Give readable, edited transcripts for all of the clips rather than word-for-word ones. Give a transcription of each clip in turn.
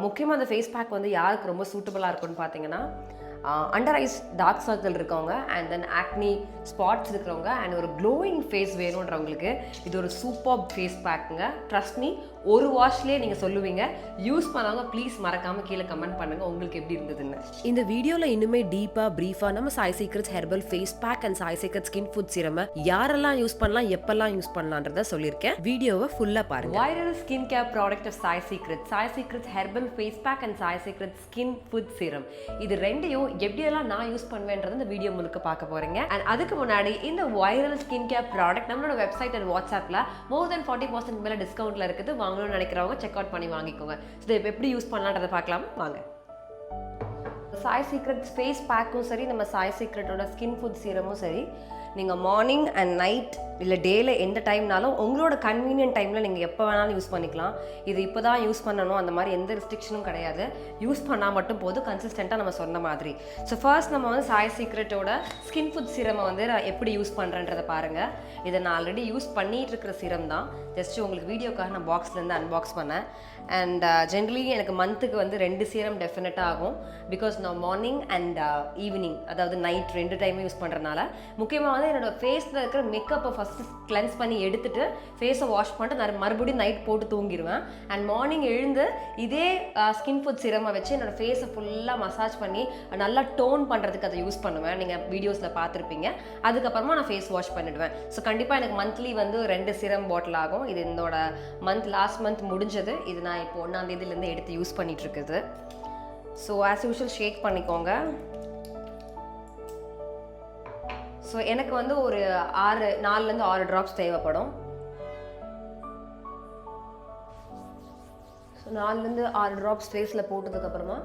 முக்கியமாக அந்த face pack வந்து யாருக்கு ரொம்ப சூட்டபுளாக இருக்கும்னு பார்த்தீங்கன்னா, அண்டர் ஐஸ் டார்க் சர்க்கிள் இருக்கவங்க, அண்ட் தென் ஆக்னி ஸ்பாட்ஸ் இருக்கிறவங்க, அண்ட் ஒரு க்ளோயிங் ஃபேஸ் வேணுன்றவங்களுக்கு இது ஒரு சூப்பர் ஃபேஸ் பேக்குங்க. ட்ரஸ்ட் மீ, ஒரு வாஷ்லேயே நீங்கள் சொல்லுவீங்க. யூஸ் பண்ணாங்க ப்ளீஸ் மறக்காமல் கீழே கமெண்ட் பண்ணுங்கள் உங்களுக்கு எப்படி இருந்ததுன்னு. இந்த வீடியோவில் இன்னுமே டீப்பாக ப்ரீஃபாக நம்ம Sai Secrets herbal face pack and Sai Secret skin food serum யாரெல்லாம் யூஸ் பண்ணலாம், எப்பெல்லாம் யூஸ் பண்ணலான்றத சொல்லியிருக்கேன். வீடியோவை ஃபுல்லாக பாருங்க. Viral skin care product of Sai Secrets herbal face pack and Sai Secret skin food serum. இது ரெண்டையும் எப்படியெல்லாம் நான் யூஸ் பண்ணுவேன்றது இந்த வீடியோ முழுக்க பார்க்க போறீங்க. அண்ட் அதுக்கு முன்னாடி இந்த வைரல் ஸ்கின் கேர் ப்ராடக்ட் நம்மளோட வெப்சைட் அண்ட் வாட்ஸ்அப்பில் மோர் தென் 40% மேலே டிஸ்கவுண்ட்ல இருக்குது. வாங்கணும்னு நினைக்கிறவங்க செக் அவுட் பண்ணி வாங்கிக்கோங்க. ஸோ இப்போ எப்படி யூஸ் பண்ணலான்றதை பார்க்கலாம் வாங்க. சாய் சீக்ரெட் ஃபேஸ் பேக்கும் சரி, நம்ம சாய் சீக்ரெட்டோட ஸ்கின் ஃபுட் சீரமும் சரி, நீங்கள் மார்னிங் அண்ட் நைட் இல்லை டேயில் எந்த டைம்னாலும் உங்களோட கன்வீனியன்ட் டைமில் நீங்கள் எப்போ வேணாலும் யூஸ் பண்ணிக்கலாம். இது இப்போ தான் யூஸ் பண்ணணும் அந்த மாதிரி எந்த ரெஸ்ட்ரிக்ஷனும் கிடையாது. யூஸ் பண்ணால் மட்டும் போதும், கன்சிஸ்டண்ட்டாக நம்ம சொன்ன மாதிரி. ஸோ ஃபர்ஸ்ட் நம்ம வந்து சாய் சீக்ரெட்டோட ஸ்கின் ஃபுட் சீரமை வந்து எப்படி யூஸ் பண்ணுறேன்றதை பாருங்கள். இதை நான் ஆல்ரெடி யூஸ் பண்ணிகிட்டு இருக்கிற சீரம் தான். ஜஸ்ட்டு உங்களுக்கு வீடியோக்காக நான் பாக்ஸ்லேருந்து அன்பாக்ஸ் பண்ணேன். அண்ட் ஜென்ரலி எனக்கு மந்த்துக்கு வந்து 2 சீரம் டெஃபினட்டாக ஆகும். பிகாஸ் நான் மார்னிங் அண்ட் ஈவினிங், அதாவது நைட் 2 டைமே யூஸ் பண்ணுறதுனால. முக்கியமாக வந்து என்னோட ஃபேஸில் இருக்கிற மேக்கப்பை ஃபஸ்ட்டு கிளென்ஸ் பண்ணி எடுத்துட்டு ஃபேஸை வாஷ் பண்ணிட்டு நான் மறுபடியும் நைட் போட்டு தூங்கிடுவேன். அண்ட் மார்னிங் எழுந்து இதே ஸ்கின் ஃபுட் சீரமை வச்சு என்னோட ஃபேஸை ஃபுல்லாக மசாஜ் பண்ணி நல்லா டோன் பண்ணுறதுக்கு அதை யூஸ் பண்ணுவேன். நீங்கள் வீடியோஸில் பார்த்துருப்பீங்க. அதுக்கப்புறமா நான் ஃபேஸ் வாஷ் பண்ணிவிடுவேன். ஸோ கண்டிப்பாக எனக்கு மந்த்லி வந்து 2 சீரம் பாட்டில் ஆகும். இது என்னோட லாஸ்ட் மந்த் முடிஞ்சது. இது நான் இப்போ 1ஆம் தேதியிலேருந்து எடுத்து யூஸ் பண்ணிட்டு இருக்குது. ஸோ ஆஸ் யூஷுவல் ஷேக் பண்ணிக்கோங்க. ஸோ எனக்கு வந்து ஒரு 4லேருந்து 6 ட்ராப்ஸ் தேவைப்படும். ஸோ 4லேருந்து 6 ட்ராப்ஸ் ஃபேஸில் போட்டதுக்கப்புறமா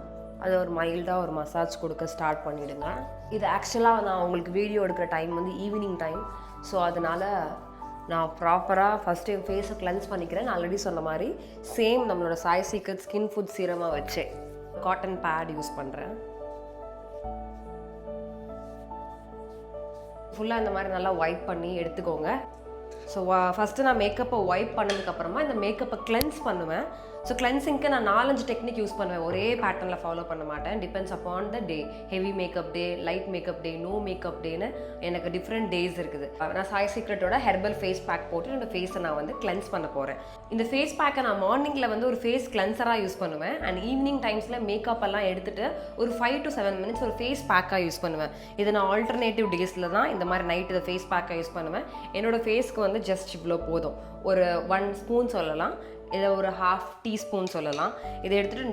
அதை ஒரு மைல்டாக ஒரு மசாஜ் கொடுக்க ஸ்டார்ட் பண்ணிவிடுங்க. இது ஆக்சுவலாக நான் உங்களுக்கு வீடியோ எடுக்கிற டைம் வந்து ஈவினிங் டைம். ஸோ அதனால் நான் ப்ராப்பராக ஃபஸ்ட்டு என் ஃபேஸை கிளென்ஸ் பண்ணிக்கிறேன். நான் ஆல்ரெடி சொன்ன மாதிரி சேம் நம்மளோட சாய் சீக்ரெட் ஸ்கின் ஃபுட் சீரமாக வச்சு காட்டன் பேட் யூஸ் பண்ணுறேன். ஃபுல்லாக இந்த மாதிரி நல்லா வைப் பண்ணி எடுத்துக்கோங்க. ஸோ ஃபஸ்ட்டு நான் மேக்கப்பை வைப் பண்ணதுக்கப்புறமா இந்த மேக்கப்பை கிளென்ஸ் பண்ணுவேன். ஸோ கிளென்சிங்க்கு நான் 4-5 டெக்னிக் யூஸ் பண்ணுவேன். ஒரே பேட்டர்னில் ஃபாலோ பண்ண மாட்டேன். Depends upon the day. Heavy makeup day, light makeup day, no makeup டேன்னு எனக்கு டிஃப்ரெண்ட் டேஸ் இருக்குது. நான் சாய் சீக்ரெட்டோட ஹெர்பல் ஃபேஸ் பேக் போட்டு என்னோட ஃபேஸை நான் வந்து கிளென்ஸ் பண்ண போகிறேன். இந்த ஃபேஸ் பேக்கை நான் மார்னிங்கில் வந்து ஒரு ஃபேஸ் கிளென்சராக யூஸ் பண்ணுவேன். அண்ட் ஈவினிங் டைம்ஸில் மேக்கப் எல்லாம் எடுத்துகிட்டு ஒரு 5 to 7 minutes ஒரு ஃபேஸ் பேக்காக யூஸ் பண்ணுவேன். இது நான் ஆல்டர்னேட்டிவ் டேஸில் தான் இந்த மாதிரி நைட் இதை ஃபேஸ் பேக்காக யூஸ் பண்ணுவேன். என்னோடய ஃபேஸ்க்கு வந்து ஜஸ்ட் இவ்வளோ போதும். ஒரு 1 ஸ்பூன் சொல்லலாம், இதை ஒரு 1/2 டீஸ்பூன் சொல்லலாம். இதை எடுத்துகிட்டு